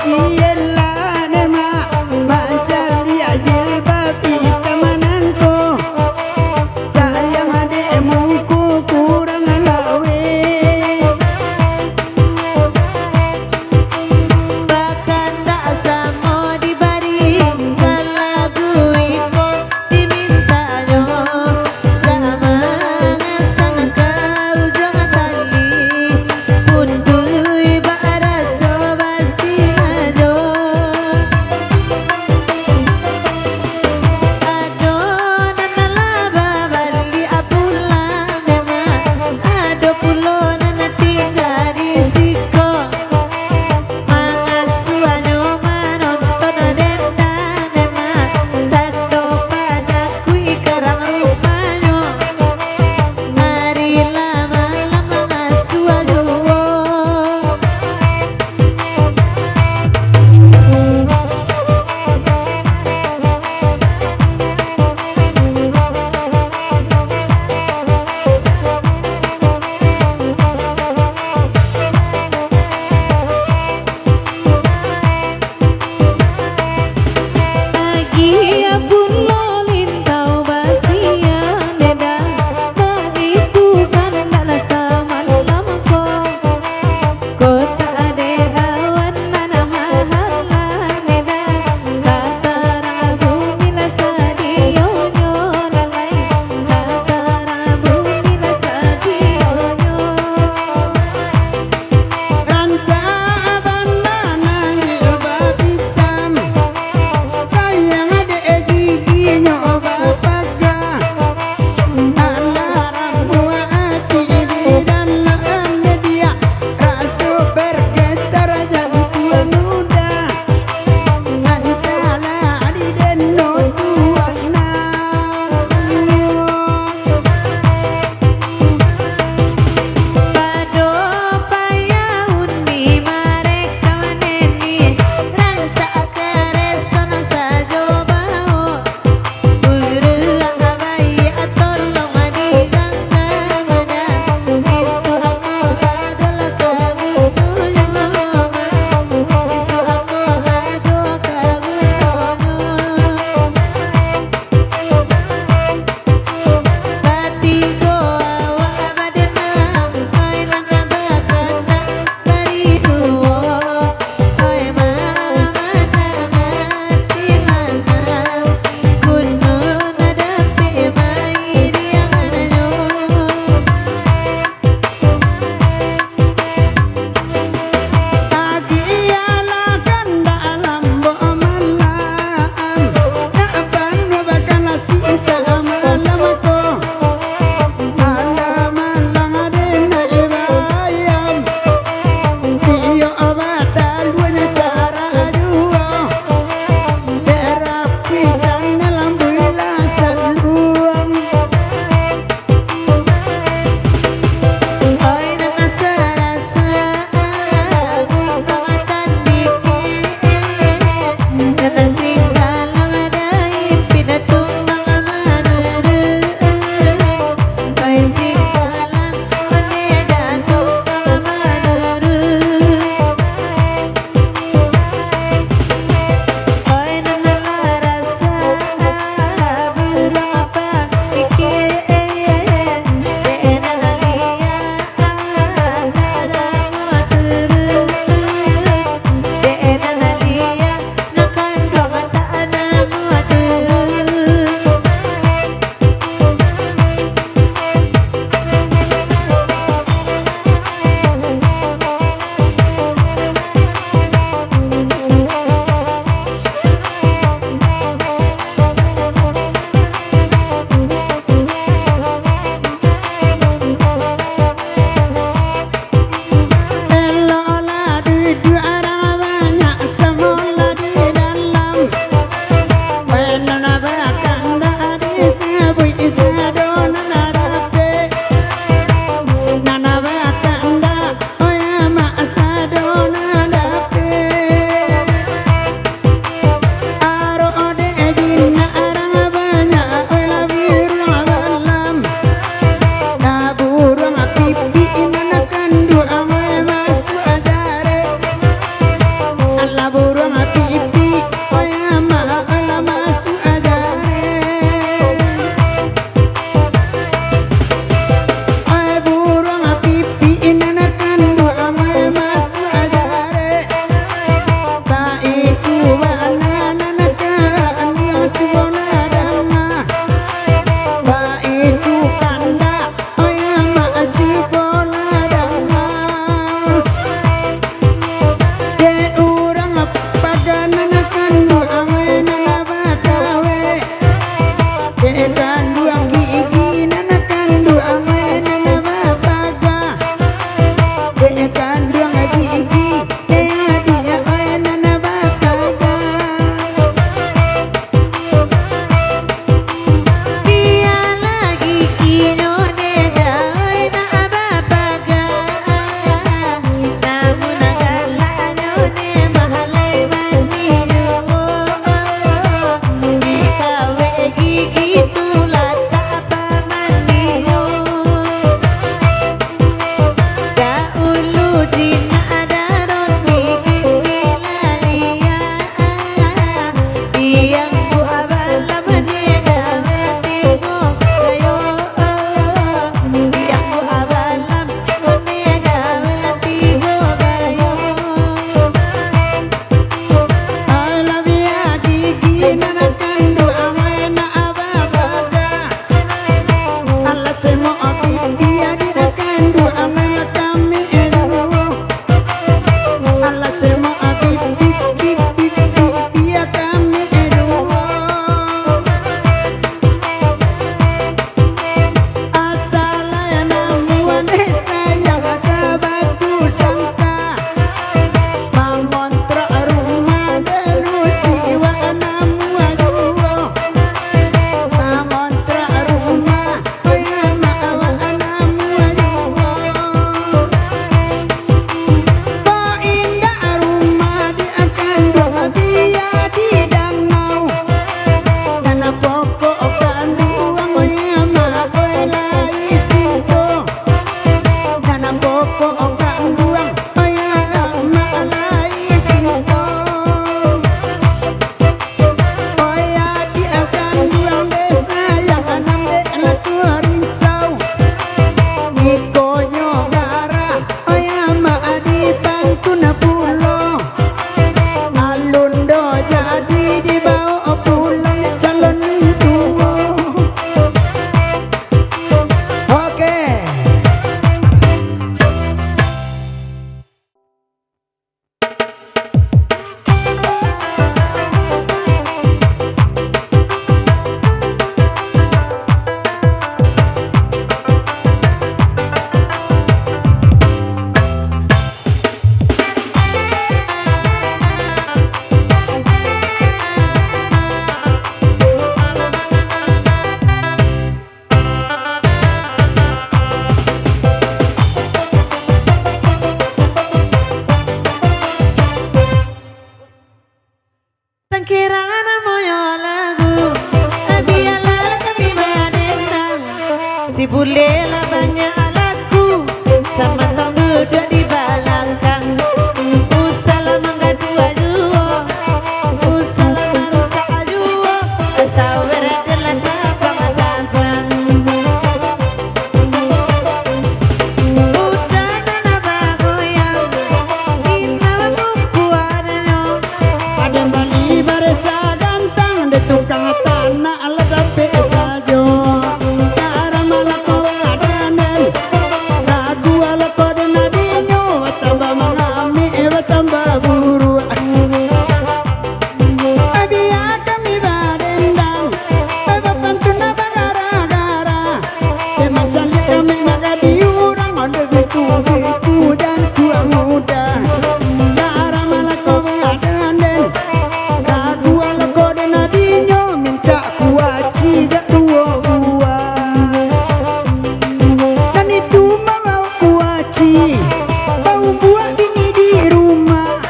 Untuk Tangkirangan moyo lagu biarlah kami menentang si bule lah banyak lagu sama tong duduk di balangkang usalah menggadu aduo usalah merusak aduo sawer adalah tapang-tapang udah dana bagoyang inawa kumpuannya Ada bali baresa gantang de tukang tanah ala dape sajo cara malako adanen lagu ala kode nadinyo tambah mangami tambah buru abia kami barendang baba pantuna bagara-gara de macam kami magadi urang ode biku dan tua muda cara malako adanen lagu ala kode nadinyo minta kuaci dak tua buah dan itu mau kuaci bau buah dini di rumah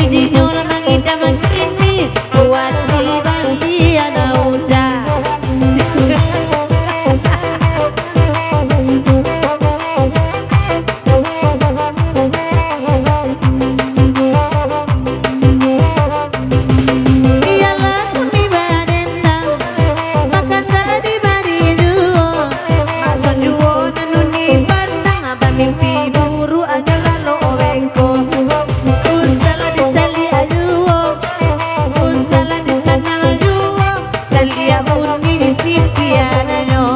Ini nyola mangida mangkini Wati bali ana uda Iyalah kami badendang Makan tadi bari juo Masan juo nanuni pandang Abang mimpi buru aja lalu owengko Usalah disali ajuo Usalah ditanang ajuo Sali abuni disipiananyo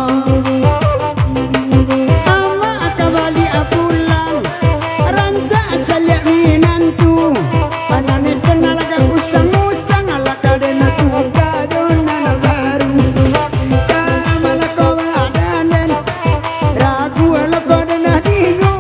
ama akabali apulang ranca acalya minantu anani tenalaga usang-usang ala kadena tuka dona baru kamala ko adanen ragu ala kodena dingo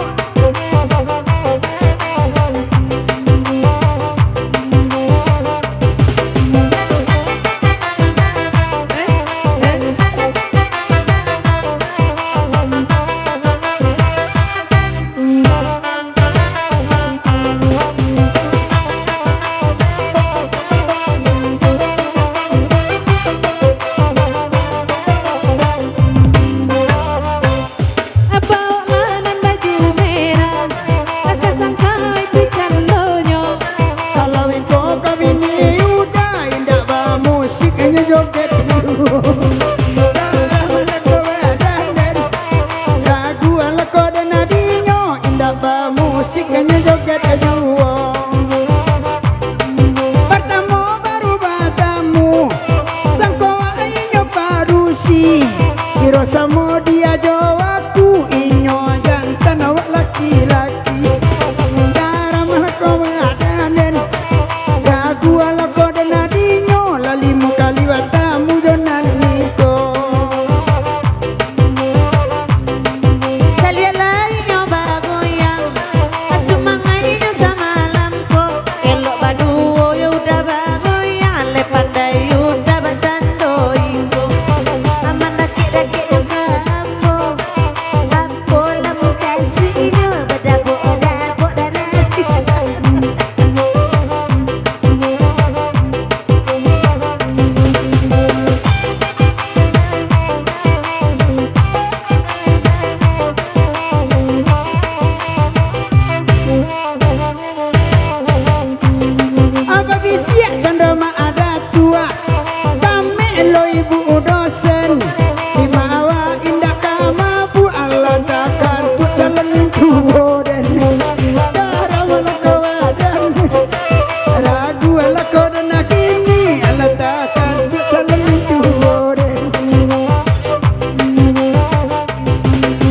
Bawa lanan baju merah Kakak sangka itu candonyo kalau iko kawini udah indah ba musik hanya joget lagu ala kode nadinyo indah ba musik hanya joget ajuo bertemu baru batamu sangkoa inyo parusi kiro samo dia jawaku inyo jantan awak laki-laki cara malako adanen ragu ala kode nadinyo lalimu kali watamu jonan niko Salia lainnya bagoyang Asumangannya sama lampu Elok baduo ya udah bagoyang Le pandai udah basando ingo Aman daki-daki juga ambo Ambo lamu kasihnya Badabok-dabok dan hati apa bisiak candoma ada tua kami lo ibu dosen imawa indah kama bu Allah takkan bu calon tuwo den cara malako adan ragu ala kode nakini Allah takkan bu calon tuwo den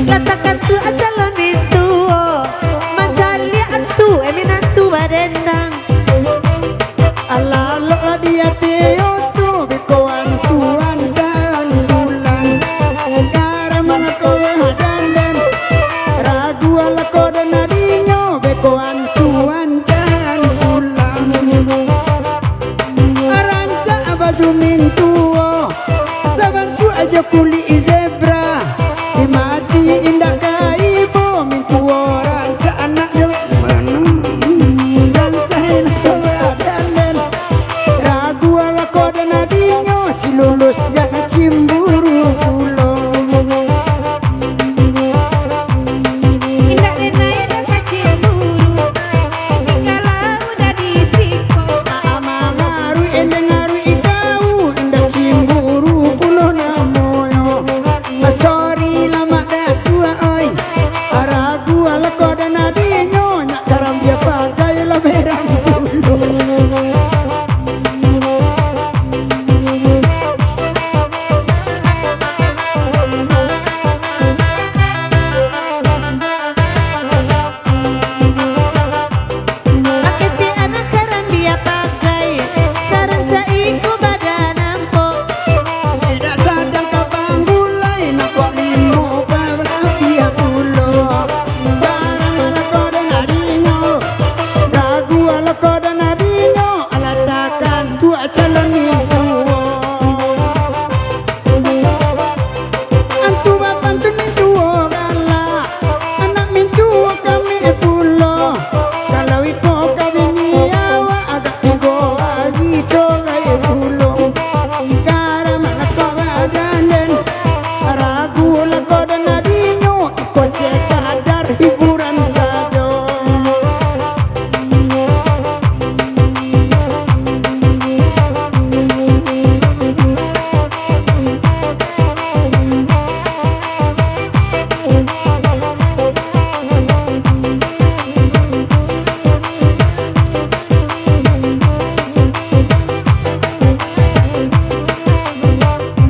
Latakan tu asalon itu Mancali antu eminantu badendang Allah lo dia teo tu bikoan tuan dan bulan cara malako adan den ragu ala kode nadinyo bikoan tuan dan bulan ranca abaju mintuo sabantu aja kuli zebra dimati indah kaibo mintuo ranca anak yo dan saya nak adanen ragu tua calon